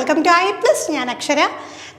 Welcome to iPlus. ഞാൻ അക്ഷര.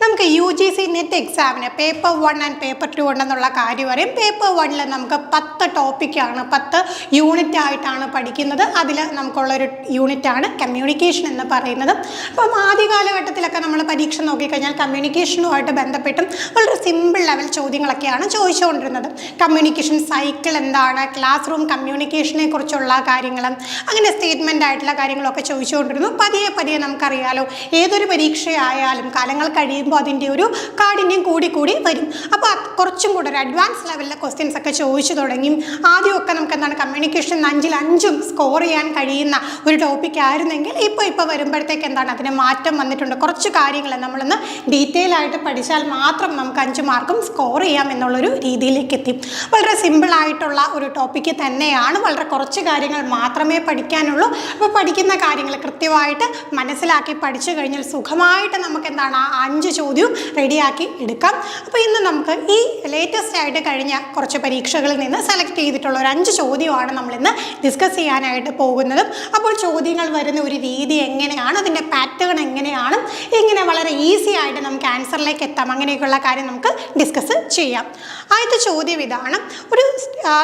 നമുക്ക് UGC നെറ്റ് എക്സാമിന് പേപ്പർ 1 ആൻഡ് പേപ്പർ 2 ഉണ്ടെന്നുള്ള കാര്യം അറിയാം. പേപ്പർ 1 നമുക്ക് 10 ടോപ്പിക്കാണ്, 10 യൂണിറ്റ് ആയിട്ടാണ് പഠിക്കുന്നത്. അതിൽ നമുക്കുള്ളൊരു യൂണിറ്റാണ് കമ്മ്യൂണിക്കേഷൻ എന്ന് പറയുന്നത്. അപ്പം ആദ്യ കാലഘട്ടത്തിലൊക്കെ നമ്മൾ പരീക്ഷ നോക്കിക്കഴിഞ്ഞാൽ കമ്മ്യൂണിക്കേഷനുമായിട്ട് ബന്ധപ്പെട്ടും വളരെ സിമ്പിൾ ലെവൽ ചോദ്യങ്ങളൊക്കെയാണ് ചോദിച്ചുകൊണ്ടിരുന്നത്. കമ്മ്യൂണിക്കേഷൻ സൈക്കിൾ എന്താണ്, ക്ലാസ് റൂം കമ്മ്യൂണിക്കേഷനെ കുറിച്ചുള്ള കാര്യങ്ങൾ, അങ്ങനെ സ്റ്റേറ്റ്മെൻ്റ് ആയിട്ടുള്ള കാര്യങ്ങളൊക്കെ ചോദിച്ചുകൊണ്ടിരുന്നു. പതിയെ പതിയെ നമുക്കറിയാലോ, ഏതൊരു പരീക്ഷയായാലും കാലങ്ങൾ കഴിയുമ്പോൾ അതിൻ്റെ ഒരു കാഠിന്യം കൂടി വരും. അപ്പോൾ കുറച്ചും കൂടെ ഒരു അഡ്വാൻസ് ലെവലിലെ ക്വസ്റ്റ്യൻസ് ഒക്കെ ചോദിച്ചു തുടങ്ങി. ആദ്യമൊക്കെ നമുക്ക് എന്താണ് കമ്മ്യൂണിക്കേഷൻ 5-5 സ്കോർ ചെയ്യാൻ കഴിയുന്ന ഒരു ടോപ്പിക് ആയിരുന്നെങ്കിൽ ഇപ്പോൾ വരുമ്പോഴത്തേക്ക് എന്താണ് അതിന് മാറ്റം വന്നിട്ടുണ്ട്. കുറച്ച് കാര്യങ്ങൾ നമ്മളൊന്ന് ഡീറ്റെയിൽ ആയിട്ട് പഠിച്ചാൽ മാത്രം നമുക്ക് 5 മാർക്കും സ്കോർ ചെയ്യാം എന്നുള്ളൊരു രീതിയിലേക്ക് എത്തി. വളരെ സിമ്പിളായിട്ടുള്ള ഒരു ടോപ്പിക്ക് തന്നെയാണ്. വളരെ കുറച്ച് കാര്യങ്ങൾ മാത്രമേ പഠിക്കാനുള്ളൂ. അപ്പോൾ പഠിക്കുന്ന കാര്യങ്ങൾ കൃത്യമായിട്ട് മനസ്സിലാക്കി പഠിച്ചു കഴിഞ്ഞാൽ സുഖമായിട്ട് നമുക്ക് എന്താണ് ആ 5 ചോദ്യവും റെഡിയാക്കി എടുക്കാം. അപ്പോൾ ഇന്ന് നമുക്ക് ഈ ലേറ്റസ്റ്റ് ആയിട്ട് കഴിഞ്ഞ കുറച്ച് പരീക്ഷകളിൽ നിന്ന് സെലക്ട് ചെയ്തിട്ടുള്ള ഒരു 5 ചോദ്യമാണ് നമ്മളിന്ന് ഡിസ്കസ് ചെയ്യാനായിട്ട് പോകുന്നത്. അപ്പോൾ ചോദ്യങ്ങൾ വരുന്ന ഒരു രീതി എങ്ങനെയാണ്, അതിൻ്റെ പാറ്റേൺ എങ്ങനെയാണ്, ഇങ്ങനെ വളരെ ഈസി ആയിട്ട് നമുക്ക് ആൻസറിലേക്ക് എത്താം, അങ്ങനെയൊക്കെയുള്ള കാര്യം നമുക്ക് ഡിസ്കസ് ചെയ്യാം. ആദ്യത്തെ ചോദ്യം ഇതാണ്.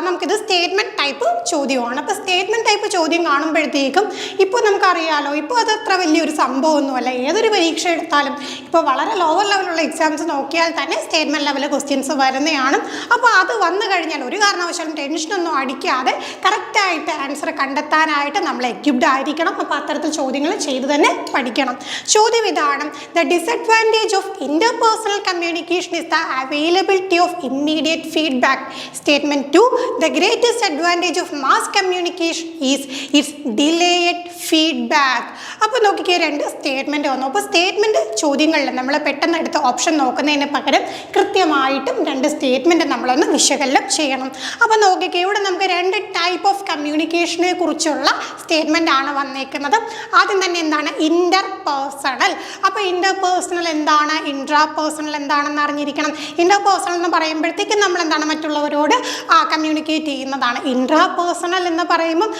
നമുക്കിത് സ്റ്റേറ്റ്മെൻറ്റ് ടൈപ്പ് ചോദ്യമാണ്. അപ്പോൾ സ്റ്റേറ്റ്മെൻറ്റ് ടൈപ്പ് ചോദ്യം കാണുമ്പോഴത്തേക്കും ഇപ്പോൾ നമുക്കറിയാലോ, ഇപ്പോൾ അത് അത്ര വലിയൊരു സംഭവമൊന്നുമല്ല. ഏതൊരു പരീക്ഷ എടുത്താലും ഇപ്പോൾ വളരെ ലോവർ ലെവലുള്ള എക്സാംസ് നോക്കിയാൽ തന്നെ സ്റ്റേറ്റ്മെൻറ്റ് ലെവൽ ക്വസ്റ്റ്യൻസ് വരുന്നതാണ്. അപ്പോൾ അത് വന്നു കഴിഞ്ഞാൽ ഒരു കാരണവശാലും ടെൻഷനൊന്നും അടിക്കാതെ കറക്റ്റായിട്ട് ആൻസർ കണ്ടെത്താനായിട്ട് നമ്മൾ എക്യുപ്ഡ് ആയിരിക്കണം. അപ്പോൾ അത്തരത്തിൽ ചോദ്യങ്ങൾ ചെയ്ത് തന്നെ പഠിക്കണം. ചോദ്യം ഇതാണ്: the disadvantage of interpersonal communication is the availability of immediate feedback. Statement 2: the greatest advantage of mass communication is it's delayed feedback. അപ്പോൾ നോക്കിക്കേ, 2 സ്റ്റേറ്റ്മെൻറ്റ് വന്നു. അപ്പോൾ സ്റ്റേറ്റ്മെൻറ്റ് ചോദ്യങ്ങളിൽ നമ്മൾ പെട്ടെന്ന് എടുത്ത് ഓപ്ഷൻ നോക്കുന്നതിന് പകരം കൃത്യമായിട്ടും 2 സ്റ്റേറ്റ്മെൻറ്റ് നമ്മളൊന്ന് വിശകലനം ചെയ്യണം. അപ്പോൾ നോക്കിക്കേ, ഇവിടെ നമുക്ക് 2 ടൈപ്പ് ഓഫ് കമ്മ്യൂണിക്കേഷനെ കുറിച്ചുള്ള സ്റ്റേറ്റ്മെൻ്റ് ആണ് വന്നേക്കുന്നത്. ആദ്യം തന്നെ എന്താണ് ഇൻ്റർപേഴ്സണൽ. അപ്പോൾ ഇൻ്റർപേഴ്സണൽ എന്താണ്, ഇൻട്രാ പേഴ്സണൽ എന്താണെന്ന് അറിഞ്ഞിരിക്കണം. ഇൻ്റർപേഴ്സണൽ എന്ന് പറയുമ്പോഴത്തേക്കും നമ്മൾ എന്താണ് മറ്റുള്ളവരോട് കമ്മ്യൂണിക്കേറ്റ് ചെയ്യുന്നതാണ്. ഇൻട്രാ പേഴ്സണൽ എന്ന് പറയുമ്പം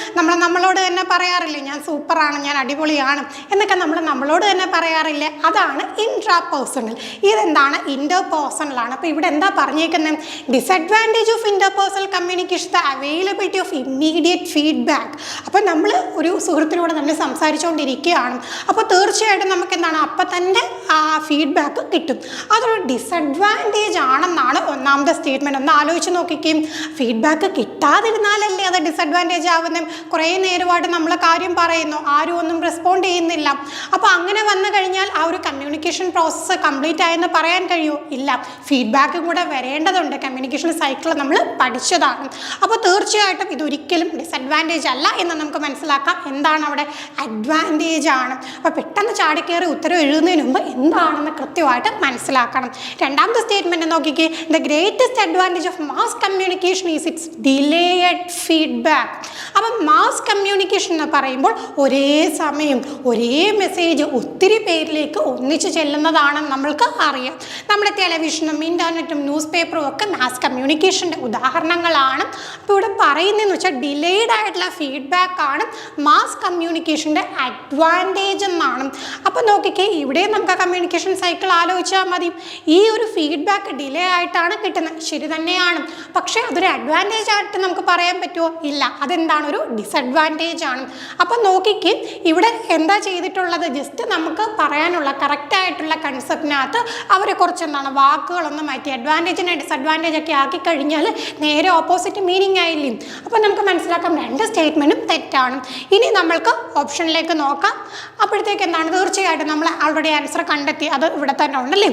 നമ്മളോട് തന്നെ പറയാറില്ലേ, ഞാൻ സൂപ്പറാണ്, ഞാൻ അടിപൊളിയാണ് എന്നൊക്കെ നമ്മളോട് തന്നെ പറയാറില്ലേ, അതാണ് ഇൻട്രാ പേഴ്സണൽ. ഇതെന്താണ് ഇൻ്റർപേഴ്സണൽ ആണ്. അപ്പോൾ ഇവിടെ എന്താ പറഞ്ഞേക്കുന്നത്? Disadvantage of interpersonal communication the availability of immediate feedback. അപ്പോൾ നമ്മൾ ഒരു സുഹൃത്തിനോട് നമ്മൾ സംസാരിച്ചുകൊണ്ടിരിക്കുകയാണ്. അപ്പോൾ തീർച്ചയായിട്ടും നമുക്ക് എന്താണ് അപ്പം തന്നെ ആ ഫീഡ്ബാക്ക് കിട്ടും. അതൊരു ഡിസഡ്വാൻറ്റേജ് ആണെന്നാണ് ഒന്നാമത്തെ സ്റ്റേറ്റ്മെൻറ്റ്. ഒന്ന് ആലോചിച്ച് നോക്കിക്കുകയും, ഫീഡ്ബാക്ക് കിട്ടാതിരുന്നാലല്ലേ അത് ഡിസഡ്വാൻറ്റേജ് ആവുന്നത്. കുറേ നേരമായിട്ട് നമ്മൾ കാര്യം പറയുന്നു, ആരും ഒന്നും റെസ്പോണ്ട് ചെയ്യുന്നില്ല. അപ്പോൾ അങ്ങനെ വന്നു കഴിഞ്ഞാൽ ആ ഒരു കമ്മ്യൂണിക്കേഷൻ പ്രോസസ്സ് കംപ്ലീറ്റ് ആയെന്ന് പറയാൻ കഴിയുമോ? ഇല്ല. ഫീഡ്ബാക്കും കൂടെ വരേണ്ടതുണ്ട്. കമ്മ്യൂണിക്കേഷൻ സൈക്കിൾ നമ്മൾ പഠിച്ചതാണ്. അപ്പോൾ തീർച്ചയായിട്ടും ഇതൊരിക്കലും ഡിസഡ്വാൻറ്റേജ് അല്ല എന്ന് നമുക്ക് മനസ്സിലാക്കാം. എന്താണ് അവിടെ? അഡ്വാൻറ്റേജ് ആണ്. അപ്പോൾ പെട്ടെന്ന് ചാടിക്കയറി ഉത്തരം എഴുതുന്നതിന് മുമ്പ് എന്താണെന്ന് കൃത്യമായിട്ട് മനസ്സിലാക്കണം. രണ്ടാമത്തെ സ്റ്റേറ്റ്മെൻറ്റ് നോക്കിക്കേ, the greatest advantage of mass communication is it's delayed feedback. അപ്പം മാസ് കമ്മ്യൂണിക്കേഷൻ എന്ന് പറയുമ്പോൾ ഒരേ സമയം ഒരേ മെസ്സേജ് ഒത്തിരി പേരിലേക്ക് ഒന്നിച്ച് ചെല്ലുന്നതാണെന്ന് നമ്മൾക്ക് അറിയാം. നമ്മുടെ ടെലിവിഷനും ഇൻ്റർനെറ്റും ന്യൂസ് പേപ്പറും ഒക്കെ മാസ് കമ്മ്യൂണിക്കേഷൻ്റെ ഉദാഹരണങ്ങളാണ്. അപ്പോൾ ഇവിടെ പറയുന്നതെന്ന് വെച്ചാൽ ഡിലേഡ് ആയിട്ടുള്ള ഫീഡ്ബാക്ക് ആണ് മാസ് കമ്മ്യൂണിക്കേഷൻ്റെ അഡ്വാൻറ്റേജ് എന്നാണ്. അപ്പോൾ നോക്കിക്കേ, ഇവിടെ നമുക്ക് കമ്മ്യൂണിക്കേഷൻ സൈക്കിൾ ആലോചിച്ചാൽ മതി. ഈ ഒരു ഫീഡ്ബാക്ക് ഡിലേ ആയിട്ടാണ് കിട്ടുന്നത്, ശരി തന്നെയാണ്. പക്ഷേ അതൊരു അഡ്വാൻറ്റേജ് ആയിട്ട് നമുക്ക് പറയാൻ പറ്റുമോ? ഇല്ല. അതെന്താണ്? ഒരു ഡിസഡ്വാൻറ്റേജ് ആണ്. അപ്പം നോക്കിക്ക്, ഇവിടെ എന്താ ചെയ്തിട്ടുള്ളത്? ജസ്റ്റ് നമുക്ക് പറയാനുള്ള കറക്റ്റായിട്ടുള്ള കൺസെപ്റ്റിനകത്ത് അവർ കുറച്ച് എന്താണ് വാക്കുകളൊന്നും മാറ്റി അഡ്വാൻറ്റേജിനെ ഡിസഡ്വാൻറ്റേജ് ഒക്കെ ആക്കി കഴിഞ്ഞാൽ നേരെ ഓപ്പോസിറ്റ് മീനിങ് ആയില്ലേ. അപ്പം നമുക്ക് മനസ്സിലാക്കാം 2 സ്റ്റേറ്റ്മെൻറ്റും തെറ്റാണ്. ഇനി നമ്മൾക്ക് ഓപ്ഷനിലേക്ക് നോക്കാം. അപ്പോഴത്തേക്ക് എന്താണ്? തീർച്ചയായിട്ടും നമ്മൾ ആൾറെഡി ആൻസർ കണ്ടെത്തി, അത് ഇവിടെ തന്നെ ഉണ്ടല്ലേ.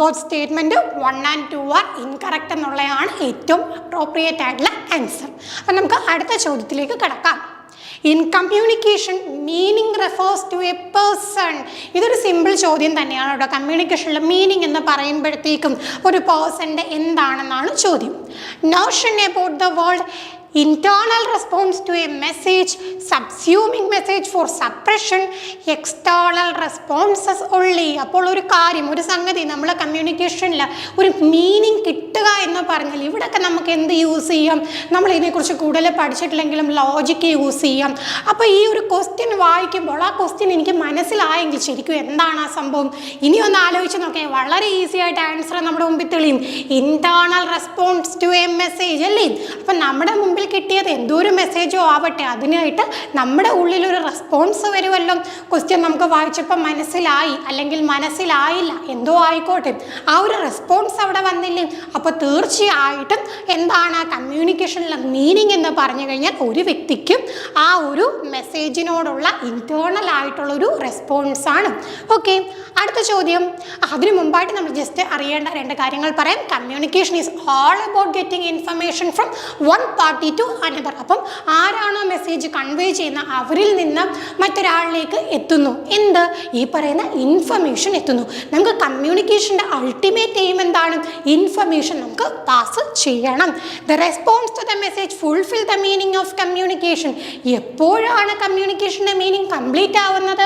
Both statement 1 and 2 are incorrect എന്നുള്ളതാണ് ഏറ്റവും അപ്രോപ്രിയേറ്റ് ആയിട്ടുള്ള ആൻസർ. അപ്പം നമുക്ക് അടുത്ത ചോദ്യത്തിലേക്ക് കടക്കാം. In communication meaning refers to a person. ഇതൊരു സിമ്പിൾ ചോദ്യം തന്നെയാണ് കേട്ടോ. കമ്മ്യൂണിക്കേഷനിലെ മീനിങ് എന്ന് പറയുമ്പോഴത്തേക്കും ഒരു പേഴ്സൻ്റെ എന്താണെന്നാണ് ചോദ്യം. Notion about the world internal response to a message, subsuming message for suppression, external responses only. അപ്പോൾ ഒരു കാര്യം, ഒരു സംഗതി നമ്മൾ കമ്മ്യൂണിക്കേഷനിൽ ഒരു മീനിങ് കിട്ടുക എന്ന് പറഞ്ഞാൽ ഇവിടെയൊക്കെ നമുക്ക് എന്ത് യൂസ് ചെയ്യാം? നമ്മൾ ഇതിനെക്കുറിച്ച് കൂടുതൽ പഠിച്ചിട്ടില്ലെങ്കിലും ലോജിക്ക് യൂസ് ചെയ്യാം. അപ്പോൾ ഈ ഒരു ക്വസ്റ്റ്യൻ വായിക്കുമ്പോൾ ആ ക്വസ്റ്റ്യൻ എനിക്ക് മനസ്സിലായെങ്കിൽ ശരിക്കും എന്താണ് ആ സംഭവം, ഇനി ഒന്ന് ആലോചിച്ച് നോക്കിയാൽ വളരെ ഈസി ആയിട്ട് ആൻസർ നമ്മുടെ മുമ്പിൽ തെളിയും. Internal response to a message അല്ലേ? അപ്പം നമ്മുടെ മുമ്പിൽ കിട്ടിയത് എന്തോ ഒരു മെസ്സേജോ ആവട്ടെ, അതിനായിട്ട് നമ്മുടെ ഉള്ളിലൊരു റെസ്പോൺസ് വരുമല്ലോ. ക്വസ്റ്റ്യൻ നമുക്ക് വായിച്ചപ്പോൾ മനസ്സിലായി അല്ലെങ്കിൽ മനസ്സിലായില്ല, എന്തോ ആയിക്കോട്ടെ, ആ ഒരു റെസ്പോൺസ് അവിടെ വന്നില്ലേ? അപ്പോൾ തീർച്ചയായിട്ടും എന്താണ് കമ്മ്യൂണിക്കേഷനിലെ മീനിങ് എന്ന് പറഞ്ഞു കഴിഞ്ഞാൽ ഒരു വ്യക്തിക്കും ആ ഒരു മെസ്സേജിനോടുള്ള ഇന്റേണൽ ആയിട്ടുള്ളൊരു റെസ്പോൺസാണ്. ഓക്കെ, അടുത്ത ചോദ്യം. അതിനു മുമ്പായിട്ട് നമ്മൾ ജസ്റ്റ് അറിയേണ്ട രണ്ട് കാര്യങ്ങൾ പറയാം. Communication is all about getting information from one party to another. അപ്പം ആരാണോ മെസ്സേജ് കൺവേ ചെയ്യുന്ന അവരിൽ നിന്ന് മറ്റൊരാളിലേക്ക് എത്തുന്നു എന്ത്? ഈ പറയുന്ന ഇൻഫർമേഷൻ എത്തുന്നു. നമുക്ക് കമ്മ്യൂണിക്കേഷൻ്റെ അൾട്ടിമേറ്റ് എയിം എന്താണ്? ഇൻഫർമേഷൻ നമുക്ക് പാസ് ചെയ്യണം. The response to the message fulfil the meaning of communication. എപ്പോഴാണ് കമ്മ്യൂണിക്കേഷൻ്റെ മീനിങ് കംപ്ലീറ്റ് ആവുന്നത്?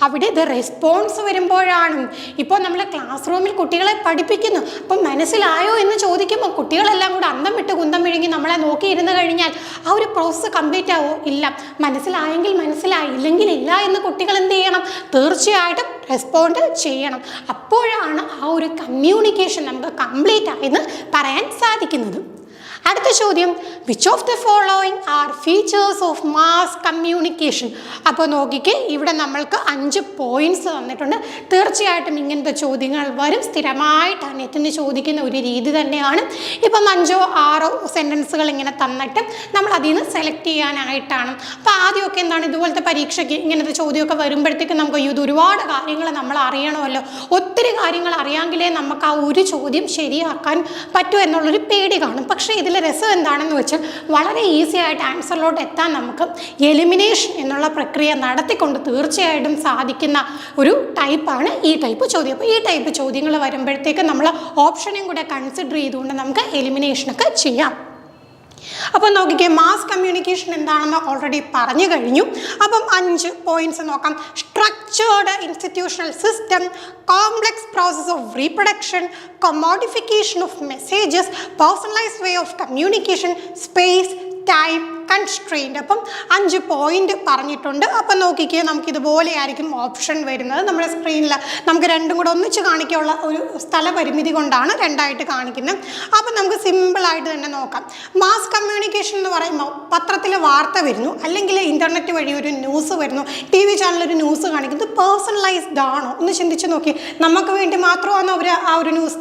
അവിടെ ദ റെസ്പോൺസ് വരുമ്പോഴാണ്. ഇപ്പോൾ നമ്മൾ ക്ലാസ് റൂമിൽ കുട്ടികളെ പഠിപ്പിക്കുന്നു, അപ്പം മനസ്സിലായോ എന്ന് ചോദിക്കുമ്പോൾ കുട്ടികളെല്ലാം കൂടെ അന്തം വിട്ട് കുന്തം വിഴുങ്ങി നമ്മളെ നോക്കിയിരുന്ന് കഴിഞ്ഞാൽ ആ ഒരു പ്രോസസ്സ് കംപ്ലീറ്റ് ആവോ? ഇല്ല. മനസ്സിലായെങ്കിൽ മനസ്സിലായി, ഇല്ലെങ്കിൽ ഇല്ല എന്ന് കുട്ടികൾ എന്ത് ചെയ്യണം? തീർച്ചയായിട്ടും റെസ്പോണ്ട് ചെയ്യണം. അപ്പോഴാണ് ആ ഒരു കമ്മ്യൂണിക്കേഷൻ നമുക്ക് കംപ്ലീറ്റ് ആയെന്ന് പറയാൻ സാധിക്കുന്നത്. അടുത്ത ചോദ്യം, which of the following are features of mass communication? അപ്പോൾ നോക്കിക്കേ, ഇവിടെ നമ്മൾക്ക് 5 പോയിന്റ്സ് തന്നിട്ടുണ്ട്. തീർച്ചയായിട്ടും ഇങ്ങനത്തെ ചോദ്യങ്ങൾ വരും. സ്ഥിരമായിട്ട് നെറ്റിന് ചോദിക്കുന്ന ഒരു രീതി തന്നെയാണ്. ഇപ്പം 5ഓ 6ഓ സെൻറ്റൻസുകൾ ഇങ്ങനെ തന്നിട്ട് നമ്മൾ അതിൽ നിന്ന് സെലക്ട് ചെയ്യാനായിട്ടാണ്. അപ്പോൾ ആദ്യമൊക്കെ എന്താണ്, ഇതുപോലത്തെ പരീക്ഷയ്ക്ക് ഇങ്ങനത്തെ ചോദ്യമൊക്കെ വരുമ്പോഴത്തേക്കും നമുക്ക് ഇത് ഒരുപാട് കാര്യങ്ങൾ നമ്മൾ അറിയണമല്ലോ. ഒത്തിരി കാര്യങ്ങൾ അറിയാമെങ്കിലേ നമുക്ക് ആ ഒരു ചോദ്യം ശരിയാക്കാൻ പറ്റൂ എന്നുള്ളൊരു പേടി കാണും. പക്ഷേ ഇതിൽ രസം എന്താണെന്ന് വെച്ചാൽ വളരെ ഈസി ആയിട്ട് ആൻസറിലോട്ട് എത്താൻ നമുക്ക് എലിമിനേഷൻ എന്നുള്ള പ്രക്രിയ നടത്തിക്കൊണ്ട് തീർച്ചയായിട്ടും സാധിക്കുന്ന ഒരു ടൈപ്പാണ് ഈ ടൈപ്പ് ചോദ്യം. അപ്പോൾ ഈ ടൈപ്പ് ചോദ്യങ്ങൾ വരുമ്പോഴത്തേക്ക് നമ്മൾ ഓപ്ഷനും കൂടെ കൺസിഡർ ചെയ്തുകൊണ്ട് നമുക്ക് എലിമിനേഷനൊക്കെ ചെയ്യാം. അപ്പം നോക്കിക്കേ, മാസ് കമ്മ്യൂണിക്കേഷൻ എന്താണെന്ന് ഓൾറെഡി പറഞ്ഞു കഴിഞ്ഞു. അപ്പം 5 പോയിന്റ്സ് നോക്കാം. Structured institutional system, complex process of reproduction, commodification of messages, personalized way of communication, space, time, constraint. അപ്പം 5 പോയിന്റ് പറഞ്ഞിട്ടുണ്ട്. അപ്പം നോക്കിക്കേ, നമുക്കിതുപോലെ ആയിരിക്കും ഓപ്ഷൻ വരുന്നത്. നമ്മുടെ സ്ക്രീനിൽ നമുക്ക് രണ്ടും കൂടെ ഒന്നിച്ച് കാണിക്കാനുള്ള ഒരു സ്ഥലപരിമിതി കൊണ്ടാണ് രണ്ടായിട്ട് കാണിക്കുന്നത്. അപ്പം നമുക്ക് സിമ്പിളായിട്ട് തന്നെ നോക്കാം. മാസ് കമ്മ്യൂണിക്കേഷൻ എന്ന് പറയുമ്പോൾ പത്രത്തിൽ വാർത്ത വരുന്നു, അല്ലെങ്കിൽ ഇൻ്റർനെറ്റ് വഴി ഒരു ന്യൂസ് വരുന്നു, TV ചാനലൊരു ന്യൂസ് കാണിക്കുന്നത് പേഴ്സണലൈസ്ഡ് ആണോ? ഒന്ന് ചിന്തിച്ച് നോക്കി. നമുക്ക് വേണ്ടി മാത്രമാണ് അവർ ആ ഒരു ന്യൂസ്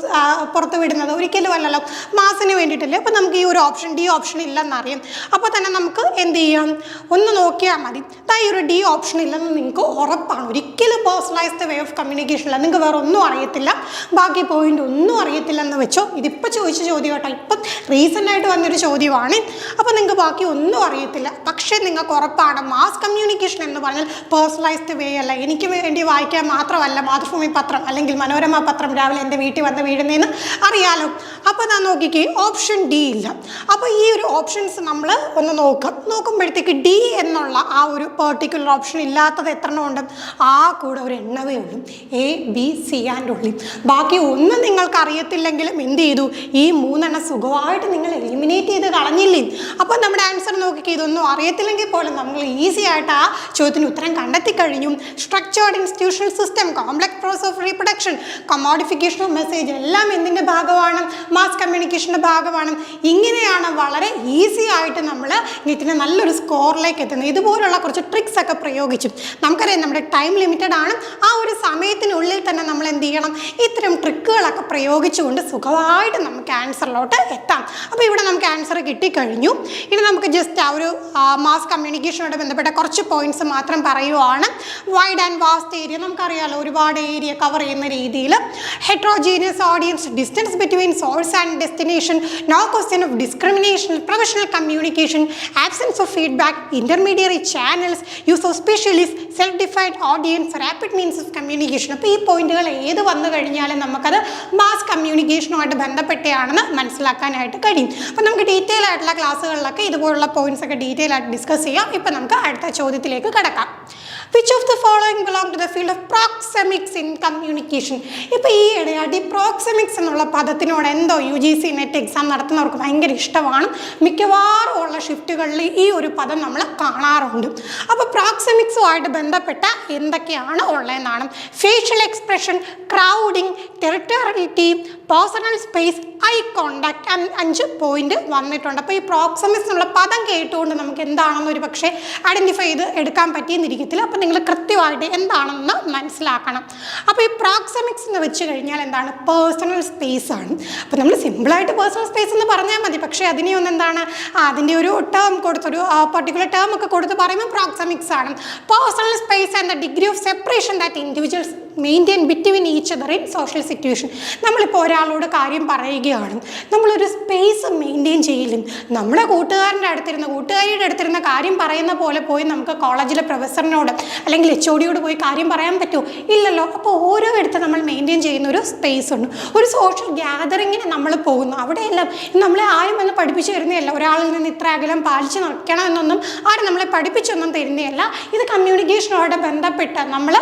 പുറത്ത് വിടുന്നത്? ഒരിക്കലും അല്ലല്ലോ, മാസിന് വേണ്ടിയിട്ടല്ലേ. അപ്പം നമുക്ക് ഈ ഒരു ഓപ്ഷൻ, ഡി ഓപ്ഷൻ ഇല്ലെന്നറിയാം. അപ്പോൾ തന്നെ നമുക്ക് എന്ത് ചെയ്യാം? ഒന്ന് നോക്കിയാൽ മതി. ഈ ഒരു ഡി ഓപ്ഷൻ ഇല്ലെന്ന് നിങ്ങൾക്ക് ഉറപ്പാണ്. ഒരിക്കലും പേഴ്സണലൈസ്ഡ് വേ ഓഫ് കമ്മ്യൂണിക്കേഷൻ ഇല്ല. നിങ്ങൾക്ക് വേറെ ഒന്നും അറിയത്തില്ല, ബാക്കി പോയിന്റ് ഒന്നും അറിയത്തില്ലെന്ന് വെച്ചോ. ഇതിപ്പോൾ ചോദിച്ച ചോദ്യം കേട്ടോ, ഇപ്പം റീസെൻ്റായിട്ട് വന്നൊരു ചോദ്യമാണ്. അപ്പോൾ നിങ്ങൾക്ക് ബാക്കി ഒന്നും അറിയത്തില്ല, പക്ഷേ നിങ്ങൾക്ക് ഉറപ്പാണ് മാസ് കമ്മ്യൂണിക്കേഷൻ എന്ന് പറഞ്ഞാൽ പേഴ്സണലൈസ്ഡ് വേ അല്ല. എനിക്ക് വേണ്ടി വായിക്കാൻ മാത്രമല്ല മാതൃഭൂമി പത്രം അല്ലെങ്കിൽ മനോരമ പത്രം രാവിലെ എൻ്റെ വീട്ടിൽ വന്ന് വീഴുന്നതെന്ന് അറിയാലോ. അപ്പോൾ ഞാൻ നോക്കിക്കേ, ഓപ്ഷൻ ഡി ഇല്ല. അപ്പോൾ ഈ ഒരു ഓപ്ഷൻസ് നമ്മൾ ഒന്ന് നോക്കുമ്പോഴത്തേക്ക് ഡി എന്നുള്ള ആ ഒരു പെർട്ടിക്കുലർ ഓപ്ഷൻ ഇല്ലാത്തത് എത്രണ്ണമുണ്ട്? ആ കൂടെ ഒരു എണ്ണവേ ഉള്ളൂ, A, B, C ആൻഡ് ഉള്ളി. ബാക്കി ഒന്നും നിങ്ങൾക്ക് അറിയത്തില്ലെങ്കിലും എന്ത് ചെയ്തു? ഈ 3 എണ്ണം സുഖമായിട്ട് നിങ്ങൾ എലിമിനേറ്റ് ചെയ്ത് കളഞ്ഞില്ലേ? അപ്പോൾ നമ്മുടെ ആൻസർ നോക്കിക്കേ, ഇതൊന്നും അറിയത്തില്ലെങ്കിൽ പോലും നമ്മൾ ഈസി ആയിട്ട് ആ ചോദ്യത്തിന് ഉത്തരം കണ്ടെത്തി കഴിഞ്ഞു. Structured institutional system, complex process of reproduction, commodification of message എല്ലാം എന്തിൻ്റെ ഭാഗമാണ്? മാസ് കമ്മ്യൂണിക്കേഷൻ്റെ ഭാഗമാണ്. ഇങ്ങനെയാണ് വളരെ ഈസി ആയിട്ട് നമ്മൾ നെറ്റിന് നല്ലൊരു സ്കോറിലേക്ക് എത്തുന്നത്. ഇതുപോലുള്ള കുറച്ച് ട്രിക്സ് ഒക്കെ പ്രയോഗിച്ചു. നമുക്കറിയാം നമ്മുടെ ടൈം ലിമിറ്റഡ് ആണ്. ആ ഒരു സമയത്തിനുള്ളിൽ തന്നെ നമ്മൾ എന്ത് ചെയ്യണം? ഇത്തരം ട്രിക്കുകളൊക്കെ പ്രയോഗിച്ചുകൊണ്ട് സുഖമായിട്ട് നമുക്ക് ആൻസറിലോട്ട് എത്താം. അപ്പോൾ ഇവിടെ നമുക്ക് ആൻസർ കിട്ടിക്കഴിഞ്ഞു. ഇനി നമുക്ക് ജസ്റ്റ് ആ ഒരു മാസ് കമ്മ്യൂണിക്കേഷനോട് ബന്ധപ്പെട്ട കുറച്ച് പോയിന്റ്സ് മാത്രം പറയുവാണ്. വൈഡ് ആൻഡ് വാസ്റ്റ് ഏരിയ, നമുക്കറിയാമല്ലോ, ഒരുപാട് ഏരിയ കവർ ചെയ്യുന്ന രീതിയിൽ. Heterogeneous audience, distance between source and destination, no question of discrimination, professional communication, absence of feedback, intermediary channels, use of specialists, self-defined audience, rapid means of communication. അപ്പോൾ ഈ പോയിന്റുകൾ ഏത് വന്നു കഴിഞ്ഞാലും നമുക്കത് മാസ് കമ്മ്യൂണിക്കേഷനുമായിട്ട് ബന്ധപ്പെട്ടാണെന്ന് മനസ്സിലാക്കാനായിട്ട് കഴിയും. അപ്പോൾ നമുക്ക് ഡീറ്റെയിൽ ആയിട്ടുള്ള ക്ലാസ്സുകളിലൊക്കെ ഇതുപോലുള്ള പോയിന്റ്സ് ഒക്കെ ഡീറ്റെയിൽ ആയിട്ട് ഡിസ്കസ് ചെയ്യാം. ഇപ്പോൾ നമുക്ക് അടുത്ത ചോദ്യത്തിലേക്ക് കടക്കാം. Which of the following belong to the field of proxemics in communication? ഇപ്പോൾ ഈ ഇടയായിട്ട് ഈ പ്രോക്സെമിക്സ് എന്നുള്ള പദത്തിനോട് എന്തോ UGC നെറ്റ് എക്സാം നടത്തുന്നവർക്ക് ഭയങ്കര ഇഷ്ടമാണ്. മിക്കവാറും ഉള്ള ഷിഫ്റ്റുകളിൽ ഈ ഒരു പദം നമ്മൾ കാണാറുണ്ട്. അപ്പോൾ പ്രോക്സെമിക്സുമായിട്ട് ബന്ധപ്പെട്ട എന്തൊക്കെയാണ് ഉള്ളതെന്നാണ്. Facial expression, crowding, territoriality, personal space, eye contact, 5 point വന്നിട്ടുണ്ട്. അപ്പോൾ ഈ പ്രോക്സെമിക്സ് എന്നുള്ള പദം കേട്ടുകൊണ്ട് നമുക്ക് എന്താണെന്ന് ഒരു പക്ഷേ ഐഡൻറ്റിഫൈ ചെയ്ത് എടുക്കാൻ പറ്റിയെന്നിരിക്കത്തില്ല. അപ്പോൾ നിങ്ങൾ കൃത്യമായിട്ട് എന്താണെന്ന് മനസ്സിലാക്കണം. അപ്പോൾ ഈ പ്രോക്സെമിക്സ് എന്ന് വെച്ച് കഴിഞ്ഞാൽ എന്താണ്? പേഴ്സണൽ സ്പേസ് ആണ്. അപ്പോൾ നമ്മൾ സിമ്പിളായിട്ട് പേഴ്സണൽ സ്പേസ് എന്ന് പറഞ്ഞാൽ മതി. പക്ഷേ അതിനെ ഒന്ന് എന്താണ് അതിൻ്റെ ഒരു ടേം കൊടുത്തൊരു പർട്ടിക്കുലർ ടേം ഒക്കെ കൊടുത്ത് പറയുമ്പോൾ പ്രോക്സെമിക്സ് ആണ്. Personal space and the degree of separation that individuals maintain between each other in social situation. നമ്മളിപ്പോൾ ഒരാളോട് കാര്യം പറയുകയാണ്, നമ്മളൊരു സ്പേസ് മെയിൻറ്റെയിൻ ചെയ്യില്ല. നമ്മുടെ കൂട്ടുകാരൻ്റെ അടുത്തിരുന്ന കാര്യം പറയുന്ന പോലെ പോയി നമുക്ക് കോളേജിലെ പ്രൊഫസറിനോട് അല്ലെങ്കിൽ HODയോട് പോയി കാര്യം പറയാൻ പറ്റുമോ? ഇല്ലല്ലോ. അപ്പോൾ ഓരോ ഇടത്ത് നമ്മൾ മെയിൻറ്റെയിൻ ചെയ്യുന്ന ഒരു സ്പേസ് ഉണ്ട്. ഒരു സോഷ്യൽ ഗ്യാതറിങ്ങിന് നമ്മൾ പോകുന്നു, അവിടെയെല്ലാം നമ്മളെ ആരും വന്ന് പഠിപ്പിച്ച് തരുന്നതല്ല. ഒരാളിൽ നിന്ന് ഇത്ര അകലം പാലിച്ച് നിൽക്കണം എന്നൊന്നും ആരും നമ്മളെ പഠിപ്പിച്ചൊന്നും തരുന്നതല്ല. ഇത് കമ്മ്യൂണിക്കേഷനോട് ബന്ധപ്പെട്ട് നമ്മൾ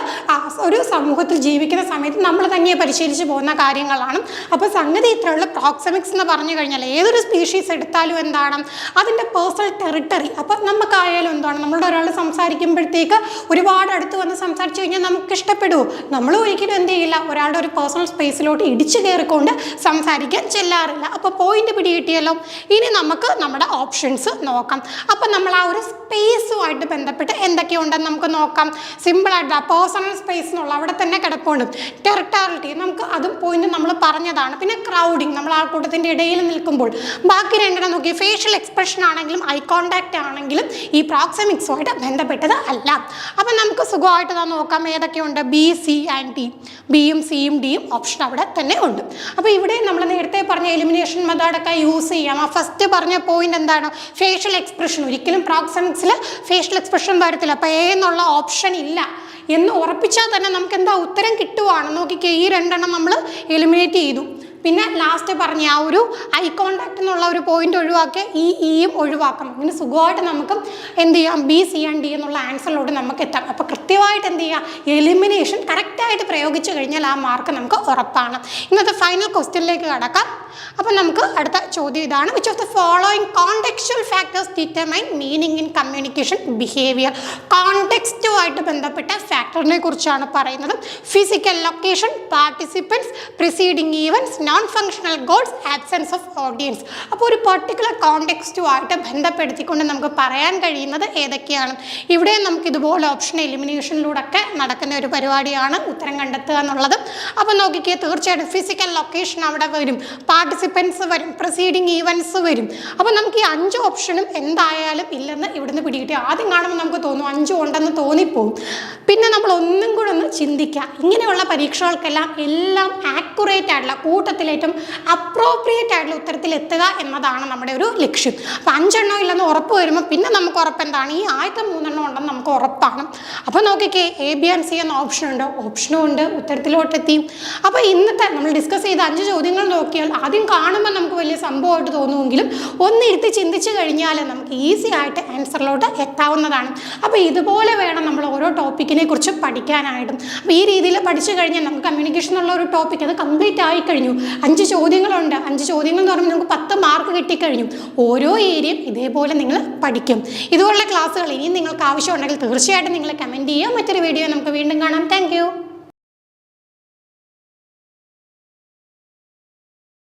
ഒരു സമൂഹത്തിൽ ജീവിക്കുന്ന സമയത്ത് നമ്മൾ തന്നെ പരിശീലിച്ച് പോകുന്ന കാര്യങ്ങളാണ്. അപ്പോൾ സംഗതി ഇത്രയുള്ള പ്രോക്സെമിക്സ് എന്ന് പറഞ്ഞു കഴിഞ്ഞാൽ ഏതൊരു സ്പീഷീസ് എടുത്താലും എന്താണ് അതിൻ്റെ പേഴ്സണൽ ടെറിട്ടറി. അപ്പോൾ നമുക്കായാലും എന്താണ് നമ്മളോട് ഒരാൾ സംസാരിക്കുമ്പോഴത്തേക്ക് ഒരുപാട് അടുത്ത് വന്ന് സംസാരിച്ച് കഴിഞ്ഞാൽ നമുക്ക് ഇഷ്ടപ്പെടുമോ? നമ്മൾ ഒരിക്കലും എന്ത് ചെയ്യില്ല, ഒരാളുടെ ഒരു പേഴ്സണൽ സ്പേസിലോട്ട് ഇടിച്ചു കയറിക്കൊണ്ട് സംസാരിക്കാൻ ചെല്ലാറില്ല. അപ്പോൾ പോയിന്റ് പിടികിട്ടിയല്ലോ. ഇനി നമുക്ക് നമ്മുടെ ഓപ്ഷൻസ് നോക്കാം. അപ്പം നമ്മൾ ആ ഒരു സ്പേസുമായിട്ട് ബന്ധപ്പെട്ട് എന്തൊക്കെയുണ്ടെന്ന് നമുക്ക് നോക്കാം. സിമ്പിളായിട്ട് പേഴ്സണൽ സ്പേസ് എന്നുള്ള അവിടെ തന്നെ കിടപ്പുണ്ട്. ടെറിട്ടോറിയലിറ്റി നമുക്ക് അതും പോയിന്റ് നമ്മൾ പറഞ്ഞതാണ്. പിന്നെ ക്രൗഡിങ്, നമ്മൾ ആൾക്കൂട്ടത്തിൻ്റെ ഇടയിൽ നിൽക്കുമ്പോൾ. ബാക്കി രണ്ടെണ്ണം നോക്കി, ഫേഷ്യൽ എക്സ്പ്രഷൻ ആണെങ്കിലും ഐ കോണ്ടാക്ട് ആണെങ്കിലും ഈ പ്രോക്സെമിക്സുമായിട്ട് ബന്ധപ്പെട്ടത് അല്ല. അപ്പം നമുക്ക് സുഖമായിട്ട് നോക്കാം ഏതൊക്കെയുണ്ട്. B, C and D. ബിയും സിയും ഡിയും ഓപ്ഷൻ അവിടെ തന്നെ ഉണ്ട്. അപ്പോൾ ഇവിടെ നമ്മൾ നേരത്തെ പറഞ്ഞ എലിമിനേഷൻ മെത്തേഡൊക്കെ യൂസ് ചെയ്യാം. ആ ഫസ്റ്റ് പറഞ്ഞ പോയിന്റ് എന്താണ്? Facial expression. ഒരിക്കലും പ്രോക്സെമിക്സിൽ ഫേഷ്യൽ എക്സ്പ്രഷൻ വരത്തില്ല. അപ്പോൾ A എന്നുള്ള ഓപ്ഷൻ ഇല്ല എന്ന് ഉറപ്പിച്ചാൽ തന്നെ നമുക്ക് എന്താ ഉത്തരം കിട്ടുവാണ്. നോക്കിക്കേ, ഈ രണ്ടെണ്ണം നമ്മൾ എലിമിനേറ്റ് ചെയ്തു. പിന്നെ ലാസ്റ്റ് പറഞ്ഞ ആ ഒരു ഐ കോണ്ടാക്ട് എന്നുള്ള ഒരു പോയിന്റ് ഒഴിവാക്കി ഇയും ഒഴിവാക്കണം. ഇങ്ങനെ സുഖമായിട്ട് നമുക്ക് എന്ത് ചെയ്യാം, B, C and D എന്നുള്ള ആൻസറിലോട്ട് നമുക്ക് എത്താം. അപ്പോൾ കൃത്യമായിട്ട് എന്ത് ചെയ്യാം, എലിമിനേഷൻ കറക്റ്റായിട്ട് പ്രയോഗിച്ചു കഴിഞ്ഞാൽ ആ മാർക്ക് നമുക്ക് ഉറപ്പാണ്. ഇന്നത്തെ ഫൈനൽ ക്വസ്റ്റ്യനിലേക്ക് കടക്കാം. അപ്പം നമുക്ക് അടുത്ത ചോദ്യം ഇതാണ്. Which of the following contextual factors determine meaning in communication behaviour? കോണ്ടെക്സ്റ്റുമായിട്ട് ബന്ധപ്പെട്ട ഫാക്ടറിനെ കുറിച്ചാണ് പറയുന്നത്. Physical location, participants, preceding events, non functional goals, absence of audience. അപ്പോൾ ഒരു പർട്ടിക്കുലർ കോണ്ടെക്സ്റ്റുമായിട്ട് ബന്ധപ്പെടുത്തിക്കൊണ്ട് നമുക്ക് പറയാൻ കഴിയുന്നത് ഏതൊക്കെയാണ്? ഇവിടെ നമുക്ക് ഇതുപോലെ ഓപ്ഷൻ എലിമിനേഷനിലൂടെ ഒക്കെ നടക്കുന്ന ഒരു പരിപാടിയാണ് ഉത്തരം കണ്ടെത്തുക എന്നുള്ളത്. അപ്പോൾ നോക്കിക്കേ, തീർച്ചയായിട്ടും ഫിസിക്കൽ ലൊക്കേഷൻ അവിടെ വരും, പാർട്ടിസിപ്പൻസ് വരും, പ്രൊസീഡിങ് ഈവൻസ് വരും. അപ്പോൾ നമുക്ക് ഈ 5 ഓപ്ഷനും എന്തായാലും ഇല്ലെന്ന് ഇവിടുന്ന് പിടികിട്ടി. ആദ്യം കാണുമ്പോൾ നമുക്ക് തോന്നും 5 ഉണ്ടെന്ന് തോന്നിപ്പോവും. പിന്നെ നമ്മൾ ഒന്നും കൂടെ ഒന്ന് ചിന്തിക്കുക. ഇങ്ങനെയുള്ള പരീക്ഷകൾക്കെല്ലാം എല്ലാം ആക്യുറേറ്റ് ആയിട്ടുള്ള കൂട്ടത്തിലേറ്റവും അപ്രോപ്രിയേറ്റ് ആയിട്ടുള്ള ഉത്തരത്തിൽ എത്തുക എന്നതാണ് നമ്മുടെ ഒരു ലക്ഷ്യം. അപ്പോൾ 5 എണ്ണം ഇല്ലെന്ന് ഉറപ്പ് വരുമ്പോൾ പിന്നെ നമുക്ക് ഉറപ്പ് എന്താണ്, ഈ ആദ്യത്തെ 3 എണ്ണം ഉണ്ടെന്ന് നമുക്ക് ഉറപ്പാണ്. അപ്പോൾ നോക്കിക്കേ, A, B and C എന്ന ഓപ്ഷൻ ഉണ്ട്, ഓപ്ഷനും ഉണ്ട്, ഉത്തരത്തിലോട്ടെത്തി. അപ്പോൾ ഇന്നത്തെ നമ്മൾ ഡിസ്കസ് ചെയ്ത 5 ചോദ്യങ്ങൾ നോക്കിയാൽ ആദ്യം കാണുമ്പോൾ നമുക്ക് വലിയ സംഭവമായിട്ട് തോന്നുമെങ്കിലും ഒന്നിരുത്തി ചിന്തിച്ച് കഴിഞ്ഞാൽ നമുക്ക് ഈസി ആയിട്ട് ആൻസറിലോട്ട് എത്താവുന്നതാണ്. അപ്പോൾ ഇതുപോലെ വേണം നമ്മൾ ഓരോ ടോപ്പിക്കിനെ കുറിച്ച് പഠിക്കാനായിട്ടും. അപ്പോൾ ഈ രീതിയിൽ പഠിച്ചു കഴിഞ്ഞാൽ നമുക്ക് കമ്മ്യൂണിക്കേഷൻ എന്നുള്ള ഒരു ടോപ്പിക് അത് കംപ്ലീറ്റ് ആയി കഴിഞ്ഞു. 5 ചോദ്യങ്ങളുണ്ട്. 5 ചോദ്യങ്ങൾ എന്ന് പറയുമ്പോൾ നമുക്ക് 10 മാർക്ക് കിട്ടിക്കഴിഞ്ഞു. ഓരോ ഏരിയയും ഇതേപോലെ നിങ്ങൾ പഠിക്കും. ഇതുപോലുള്ള ക്ലാസ്സുകൾ ഇനിയും നിങ്ങൾക്ക് ആവശ്യമുണ്ടെങ്കിൽ തീർച്ചയായിട്ടും നിങ്ങൾ കമൻറ്റ് ചെയ്യുക. മറ്റൊരു വീഡിയോ നമുക്ക് വീണ്ടും കാണാം. താങ്ക്